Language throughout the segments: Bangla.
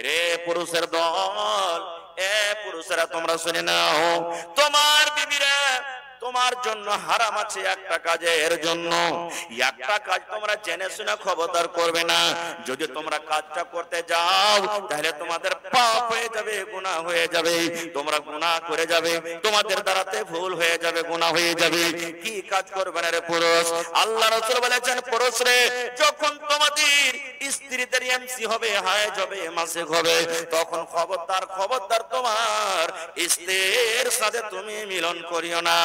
রে পুরুষের দল, এ পুরুষেরা তোমরা শুনে নাও, তোমার বিবিরা তোমার জন্য হারাম আছে একটা কাজের জন্য। একটা কাজ তোমরা জেনে শুনে খবরদার করবে না। যদি তোমরা কাজটা করতে যাও তাহলে তোমাদের পাপ হয়ে যাবে, গুনাহ হয়ে যাবে, তোমরা গুনাহ করে যাবে, তোমাদের দ্বারাতে ভুল হয়ে যাবে, গুনাহ হয়ে যাবে। কি কাজ করবে না রে পুরুষ? আল্লাহ রাসূল বলেছেন, পুরুষ রে, যখন তোমাদের স্ত্রীদের এমসি হবে, হায়েজ হবে, মাসিক হবে, তখন খবরদার খবরদার তোমার স্ত্রীর সাথে তুমি মিলন করিও না,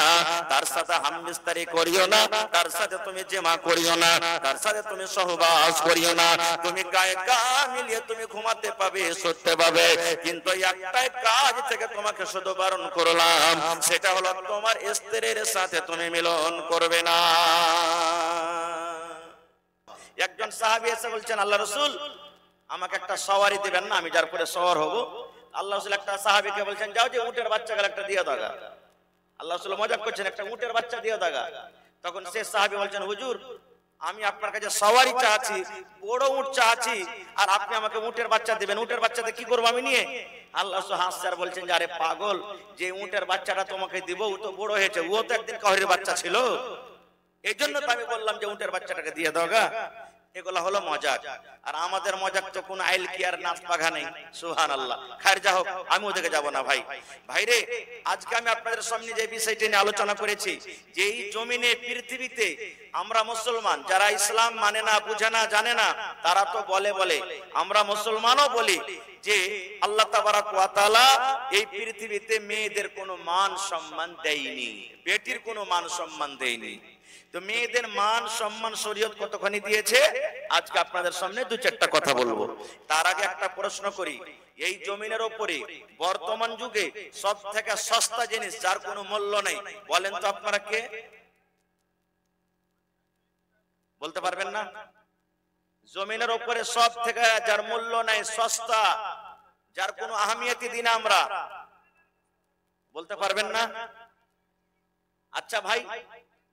তার সাথে হামবিস্তারি করিও না, তার সাথে তুমি জিমা করিও না, তার সাথে তুমি সহবাস করিও না। তুমি গায়ে গা মিলিয়ে তুমি ঘুমাতে পাবে, শুতে পাবে, কিন্তু একটাই কাজ থেকে তোমাকে শুধু বারণ করলাম, সেটা হলো তোমার স্ত্রীর সাথে তুমি মিলন করবে না। একজন সাহাবী এসে বলছেন, আল্লাহ রাসূল আমাকে একটা সওয়ারি দিবেন না, আমি যার পরে সওয়ার হব। আল্লাহ রাসূল একটা সাহাবীকে বলছেন, যাও যে উটের বাচ্চা গেল একটা দিয়ে দাও। আল্লাহ রাসূল মজাক করছেন, একটা উটের বাচ্চা দিয়ে দাও। তখন সে সাহাবী বলছেন, হুজুর আমি আপনার কাছে সওয়ারি চাচ্ছি, বড় উট চাচ্ছি, আর আপনি আমাকে উটের বাচ্চা দিবেন, উটের বাচ্চাতে কি করব আমি নিয়ে? আল্লাহ রাসূল হাসছেন, বলছেন যে আরে পাগল, যে উটের বাচ্চাটা তোমাকে দিব ও তো বড় হয়েছে, ও তো একদিন কাহরির বাচ্চা ছিল, এই জন্য তো আমি বললাম যে উটের বাচ্চাটাকে দিয়ে দাও গা। এগুলা হলো মজাক। আর আমাদের মজাক তো কোন আইল কি আর নাচ বাঘা নেই। সুবহানাল্লাহ। খায়ের যা হোক, আমি ওদিকে যাব না ভাই। ভাইরে, আজকে আমি আপনাদের সামনে যে বিষয়টি নিয়ে আলোচনা করেছি, যে এই জমিনে পৃথিবীতে আমরা মুসলমান যারা ইসলাম মানে না, বুঝে না, জানে না, তারা তো বলে আমরা মুসলমানও বলি যে আল্লাহ তাবারাক ওয়া তাআলা এই পৃথিবীতে মেয়েদের কোনো মান সম্মান দেয়নি, বেটির কোনো মান সম্মান দেয়নি। তো মেয়েদের মান সম্মান শরীয়ত কতখানি দিয়েছে, আজকে আপনাদের সামনে দু চারটা কথা বলবো। তার আগে একটা প্রশ্ন করি, এই জমিনের উপরে বর্তমান যুগে সব থেকে সস্তা জিনিস যার কোনো মূল্য নেই, বলেন তো আপনারা কে? বলতে পারবেন না? জমিনের উপরে সব থেকে যার মূল্য নাই, সস্তা, যার কোনো আহমিয়তি দিন আমরা, বলতে পারবেন না? আচ্ছা ভাই,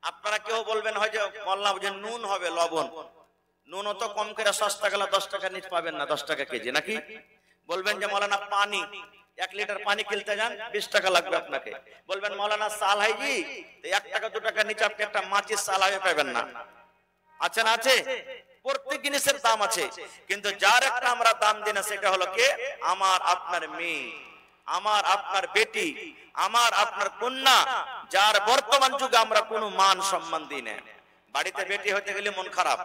আপনারা কেউ বলবেন হয় যে বললাম যে নুন হবে, লবণ, নুন তো কম করে সস্তা গেল 10 টাকা নিচ পাবেন না, 10 টাকা কেজি নাকি? বলবেন যে মৌলানা পানি, 1 লিটার পানি কিনতে যান 20 টাকা লাগবে আপনাকে। বলবেন মৌলানা সাল হাইজি, 1 টাকা 2 টাকা নিচে আপনি একটা মাছির সাল হাই পাবেন না। আচ্ছা না, আছে, প্রত্যেক জিনিসের দাম আছে, কিন্তু যার একটা আমরা দাম দিই না সেটা হলো কে? আমার আপনার মেয়ে, আমার আপনার বেটি, আমার আপনার কন্যা, যার বর্তমান যুগে আমরা কোনো মান সম্মান দিই না। বাড়িতে বেটি হতে গেলে মন খারাপ,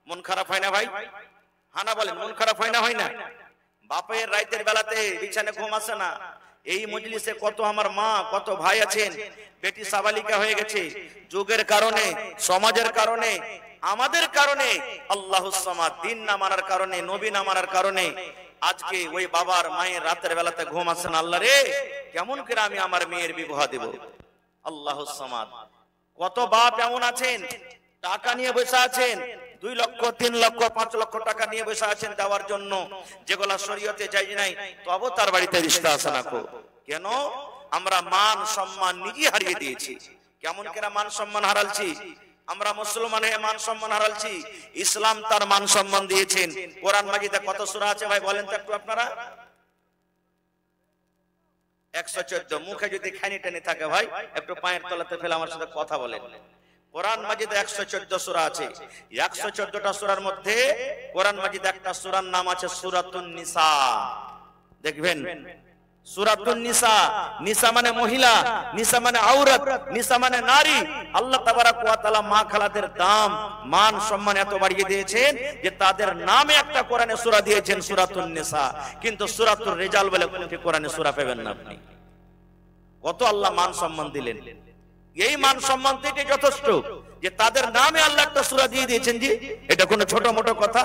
মন খারাপ হয় না ভাই? হানা বলেন, মন খারাপ হয় না? হয় না? বাপের রাতের বেলাতে বিছানে ঘুম আসে না। এই মজলিসে কত আমার মা, কত ভাই আছেন, বেটি সাবালিকা হয়ে গেছে, যুগের কারণে, সমাজের কারণে, আমাদের কারণে, আল্লাহুস সামাদ দিন না মানার কারণে, নবী না মানার কারণে আজকে ওই বাবার মায়ের রাতের বেলাতে ঘুম আসে না। আল্লাহ রে, কেমন করে আমি আমার মেয়ের বিবাহ দেব? আল্লাহুস সামাদ। কত বাপ এমন আছেন, টাকা নিয়ে বসে আছেন, 2 লক্ষ 3 লক্ষ 5 লক্ষ টাকা নিয়ে বসে আছেন দেওয়ার জন্য, যেগুলা শরীয়তে জায়েজ নাই, তবে তার বাড়িতে রিশতা আসে না। কেন? আমরা মান সম্মান নিজে হারিয়ে দিয়েছি। কেমন করে মান সম্মান হারালছি? আমরা মুসলমান হয়ে মান সম্মান হারালছি, ইসলাম তার মান সম্মান দিয়েছেন। কোরআন মাজিদে কত সূরা আছে ভাই বলেন তো একটু আপনারা? 114। মুখে যদি খানি টানি থাকে ভাই, একটু পায়ের তলাতে ফেলে আমার সাথে কথা বলেন। কোরআন মাজিদে 114 সূরা আছে। 114টা সূরার মধ্যে কোরআন মাজিদে একটা সূরার নাম আছে সূরাতুন নিসা। দেখবেন, সূরাতুন নিসা, নিসা মানে মহিলা, নিসা মানে আওরাত, নিসা মানে নারী। আল্লাহ তাবারাক ওয়া তাআলা মা খালাদের দাম, মান সম্মান এত বাড়িয়ে দিয়েছেন যে তাদের নামে একটা কোরআনে সূরা দিয়েছেন সূরাতুন নিসা, কিন্তু সূরাতুর রিজাল বলে কোনটি কোরআনে সূরা পাবেন না আপনি। কত আল্লাহ মান সম্মান দিলেন। এই মান সম্মান থেকে যথেষ্ট যে তাদের নামে আল্লাহ একটা সূরা দিয়ে দিয়েছেন। জি, এটা কোনো ছোট মোটো কথা?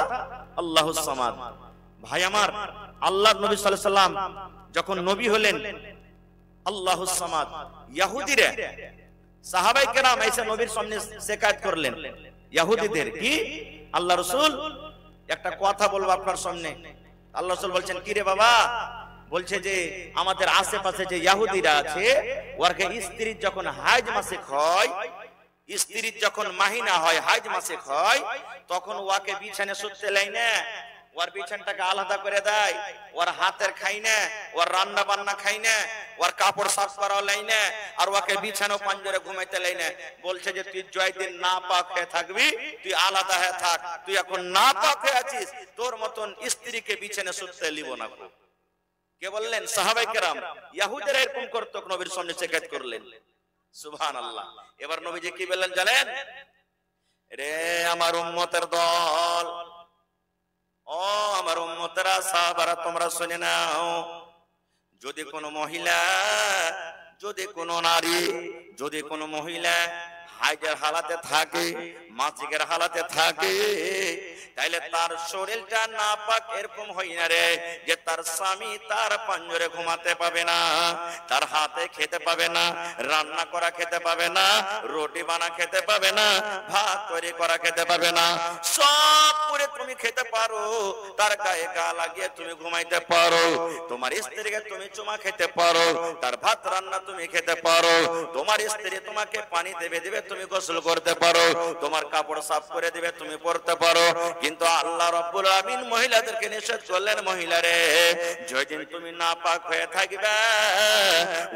আল্লাহুস সামাদ। ভাই আমার, আল্লাহর নবী সাল্লাল্লাহু আলাইহি সাল্লাম যখন নবী হলেন, আল্লাহুস সামাদ, ইহুদিরা, সাহাবায়ে কেরাম এসে নবীর সামনে শিকায়ত করলেন ইহুদিদের, কি আল্লাহ রাসূল একটা কথা বলবো আপনার সামনে। আল্লাহ রাসূল বলছেন, কি রে বাবা? বলছে যে আমাদের আশেপাশে যে ইহুদিরা আছে, ওরকে স্ত্রীর যখন হাইজ মাসিক হয়, স্ত্রীর যখন মাহিনা হয়, হাইজ মাসিক হয়, তখন ওকে বিছানে শুতে দেয় না, ওর বিছানটাকে আলাদা করে দেয়, ওর হাতের খাই না, ওর রান্না বান্না খাই না, ওর কাপড় সাফ করা লাই না, আর ওকে বিছানো পাঞ্জরে ঘুমাইতে লাই না। বলছে যে তুই জয়দিন না পাক হয়ে থাকবি, তুই আলাদা হয়ে থাক, তুই এখন না পাক হয়ে আছিস, তোর মতন স্ত্রীকে বিছানে শুতে লিব না। কে বললেন? সাহাবায়ে কেরাম। ইহুদিরা এরকম করত, নবীর সামনে শিকায়ত করলেন। সুবহানাল্লাহ। এবার নবীজি কি বললেন জানেন? রে আমার উম্মতের দল, ও আমার উম্মতেরা, সাহাবারা, তোমরা শুনে নাও, যদি কোনো মহিলা, যদি কোনো নারী, যদি কোনো মহিলা হাইজের হালাতে থাকে, মাসিকের হালাতে থাকে, তাইলে তার শরীরটা নাপাক এরকম হয় না রে যে তার স্বামী তার পাঞ্জরে ঘুমাতে পাবে না, তার হাতে খেতে পাবে না, রান্না করা খেতে পাবে না, রুটি বানা খেতে পাবে না, ভাত তৈরি করা খেতে পাবে না। সব করে তুমি খেতে পারো, তার গায়ে গা লাগিয়ে তুমি ঘুমাইতে পারো, তোমার স্ত্রীকে তুমি চুমা খেতে পারো, তার ভাত রান্না তুমি খেতে পারো, তোমার স্ত্রী তোমাকে পানি দেবে দিবে, তুমি গোসল করতে পারো, তোমার কাপড় সাফ করে দিবে, তুমি পরতে পারো। কিন্তু আল্লাহ রাব্বুল আলামিন মহিলাদেরকে নিষেধ করলেন, মহিলারে যেদিন তুমি নাপাক হয়ে থাকবে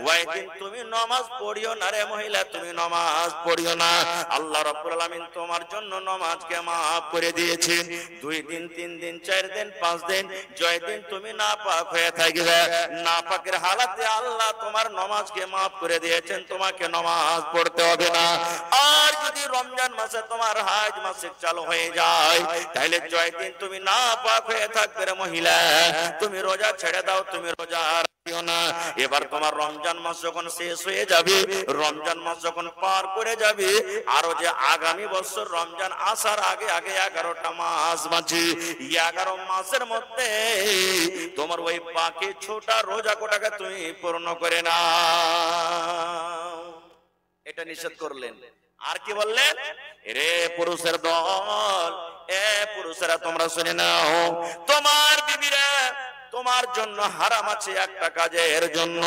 ওই দিন তুমি নামাজ পড়িও না রে মহিলা, তুমি নামাজ পড়িও না। আল্লাহ রাব্বুল আলামিন তোমার জন্য নামাজকে maaf করে দিয়েছেন। 2 দিন 3 দিন 4 দিন 5 দিন যেদিন তুমি নাপাক হয়ে থাকবে, নাপাকের হালাতে আল্লাহ তোমার নামাজকে maaf করে দিয়েছেন, তোমাকে নামাজ পড়তে হবে না। আর যদি রমজান মাসে তোমার হাজ মাসিক চালু হয়ে যায়, তাহলে যেদিন তুমি নাপাক হয়ে থাকবে রে মহিলা, তুমি রোজা ছেড়ে দাও, তুমি রোজা রাখিও না। এবার তোমার রমজান মাস যখন শেষ হয়ে যাবে, রমজান মাস যখন পার করে যাবে, আরো যে আগামী বছর রমজান আসার আগে আগে 11টা মাস বাঁচে, 11 মাসের মধ্যে তোমার ওই বাকি ছোটা রোজা কোটাকে তুমি পূর্ণ করে নাও। এটা নিষেধ করলেন। আর কি বললেন? রে পুরুষের দল, এ পুরুষেরা তোমরা শুনে নাও, তোমার বিবিরা তোমার জন্য হারাম আছে একটা কাজের জন্য,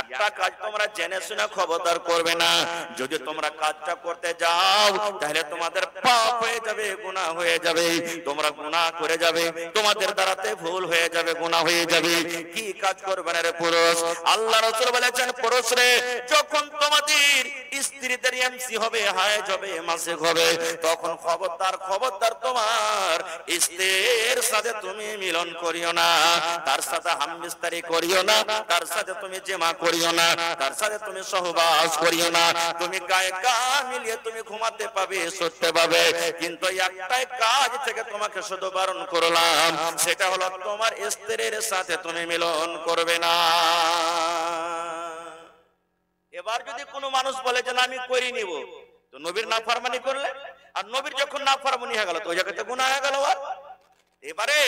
একটা কাজ তোমরা জেনে শুনে খবরদার করবে না। যদি তোমরা কাজটা করতে যাও তাহলে তোমাদের পাপ হয়ে যাবে, গুনাহ হয়ে যাবে, তোমরা গুনাহ করে যাবে, তোমাদের দ্বারাতে ভুল হয়ে যাবে, গুনাহ হয়ে যাবে। কি কাজ করবে না রে পুরুষ? আল্লাহ রাসূল বলেছেন, পুরুষ রে, যখন তোমাদের স্ত্রীদের এমসি হবে, হায়েজ হবে, মাসিক হবে, তখন খবরদার খবরদার তোমার স্ত্রীর সাথে তুমি মিলন করিও না, তার সাথে হামবিস্তারি করিও না, তার সাথে তুমি জিমা করিও না, তার সাথে তুমি সহবাস করিও না। তুমি গায়ে গা মিলিয়ে তুমি ঘুমাতে পাবে, শুতে পাবে, কিন্তু একটাই কাজ থেকে তোমাকে শুধু বারণ করলাম, সেটা হলো তোমার স্ত্রীর সাথে তুমি মিলন করবে না। এবার যদি কোনো মানুষ বলে যে আমি করি নিব, তো নবীর নাফরমানি করলে, আর নবীর যখন নাফরমানি হয়ে গেল তো ওই জায়গাতে গুনাহ হয়ে গেল। এবারে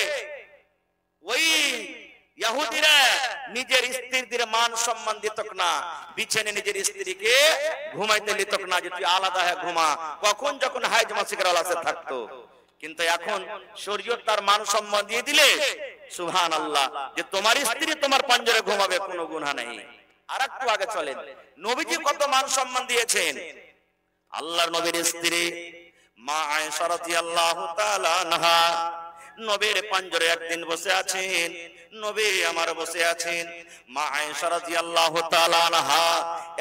ওই ইহুদিরা নিজের স্ত্রীদের মান সম্মান দিত না, বিছানে নিজের স্ত্রীকে ঘুমাইতে দিত না যে তুই আলাদা হয়ে ঘুমা, কখন যখন হাইজ মাসিকের আলাদা থাকতো। কিন্তু এখন শরীয়ত তার মান সম্মান দিয়ে দিলে, সুবহানাল্লাহ, যে তোমার স্ত্রী তোমার পাঞ্জরে ঘুমাবে, কোনো গুনাহ নেই। আর একটু আগে চলেন, নবীজি কত মান সম্মান দিয়েছেন। আল্লাহর নবীর স্ত্রী মা আয়েশা রাদিয়াল্লাহু তাআলা আনহা নবীর পাঞ্জরে একদিন বসে আছেন, নবী আমার বসে আছেন, মা আয়েশা রাদিয়াল্লাহু তাআলা আনহা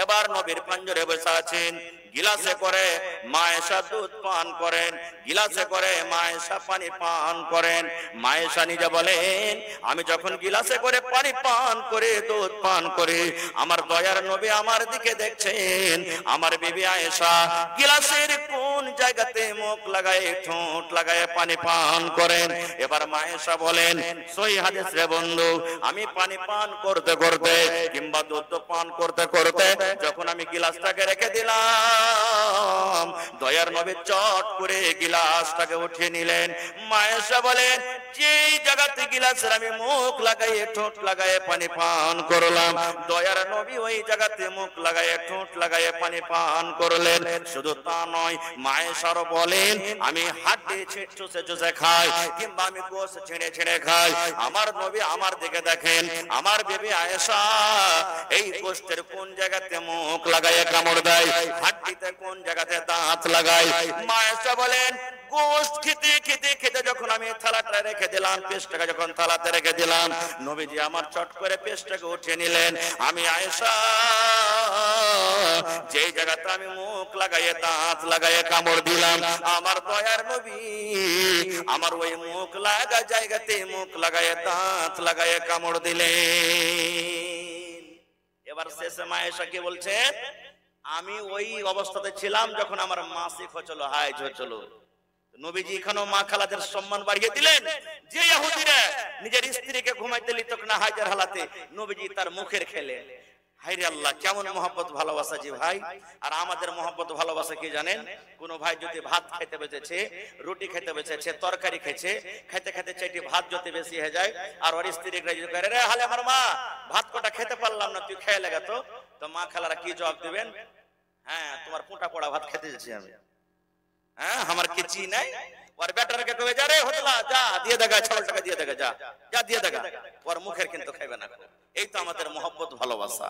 এবার নবীর পাঞ্জরে বসে আছেন। গিলাসে করে মা আয়েশা দুধ পান করেন, গিলাসে করে মা আয়েশা পানি পান করেন। মা আয়েশা নিজে বলেন, আমি যখন গিলাসে করে পানি পান করে দুধ পান করে, আমার দয়ার নবী আমার দিকে দেখছেন, আমার বিবি আয়েশা গিলাসের কোন জায়গাতে মুখ লাগায়, ঠোঁট লাগায় পানি পান করেন। এবার মা আয়েশা বলেন, সহিহ হাদিস রে বন্ধু, আমি পানি পান করতে করতে কিংবা দুধ পান করতে করতে যখন আমি গিলাসটাকে রেখে দিলাম, দয়ার নবী চট করে গিলাসটাকে উঠিয়ে নিলেন। মা আয়েশা বলেন, যেই জায়গাতে গিলাসের আমি মুখ লাগাই, ঠোঁট লাগাই পানি পান করলাম, দয়ার নবী ওই জায়গাতে মুখ লাগাই, ঠোঁট লাগাই পানি পান করলেন। শুধু তা নয়, মা আয়েশা বলেন, আমি হাড্ডি চুষে চুষে খাই কিংবা আমি গোশত ছিঁড়ে ছিঁড়ে খাই, আমার নবী আমার দিকে দেখেন, আমার বিবি আয়েশা এই গোশতের কোন জায়গাতে মুখ লাগায় কামড় দেয়, হাড্ডিতে কোন জায়গাতে দাঁত লাগায়। মা আয়েশা বলেন, গোশত খেতে খেতে খেতে যখন আমি থালাটা রেখে দিলাম, পেস্টটাকে যখন থালাতে রেখে দিলাম, নবীজি আমার চট করে পেস্টটাকে উঠিয়ে নিলেন। আমি আয়েশা যেই জায়গাতে আমি মুখ লাগাইয়ে দাঁত লাগাইয়ে কামড় দিলাম, আমার দয়ার নবী আমার ওই মুখ লাগা জায়গাতে মুখ লাগাইয়ে দাঁত লাগাইয়ে কামড় দিলেন। এবার শেষে মা আয়েশা কি বলছেন, আমি ওই অবস্থাতে ছিলাম যখন আমার মাসিক হচ্ছিল, হাইজ হচ্ছিল। নবীজি এখানেও মা খালাদের সম্মান বাড়িয়ে দিলেন। যে ইহুদিরা নিজের স্ত্রীকে ঘুমাইতে দিত না হাইজার হালাতে, নবীজি তার মুখের খেলে। হায়রে আল্লাহ, কেমন মহব্বত ভালোবাসা জি ভাই। আর আমাদের মহব্বত ভালোবাসা কি জানেন, কোন ভাই যদি ভাত খাইতে বেঁচেছে, রুটি খাইতে বেঁচেছে, তরকারি খেয়েছে, খাইতে খাইতে চাইটি ভাত যদি বেশি হয়ে যায়, আর ওর স্ত্রী করে রে হালে আমার মা ভাত কটা খেতে পারলাম না, তুই খেয়ে লাগা। তো মা খালারা কি জবাব দিবেন, হ্যাঁ তোমার পোঁটা পোড়া ভাত খেতে যাচ্ছি আমি, হ্যাঁ আমার কিছু নাই। ওর বেটারকে কবে যা রে হতলা যা দিয়ে দেখা, 6 টাকা দিয়ে দেখা, যা যা দিয়ে দেখা, ওর মুখের কিন্তু খাইবে না। এই তো আমাদের মহব্বত ভালোবাসা।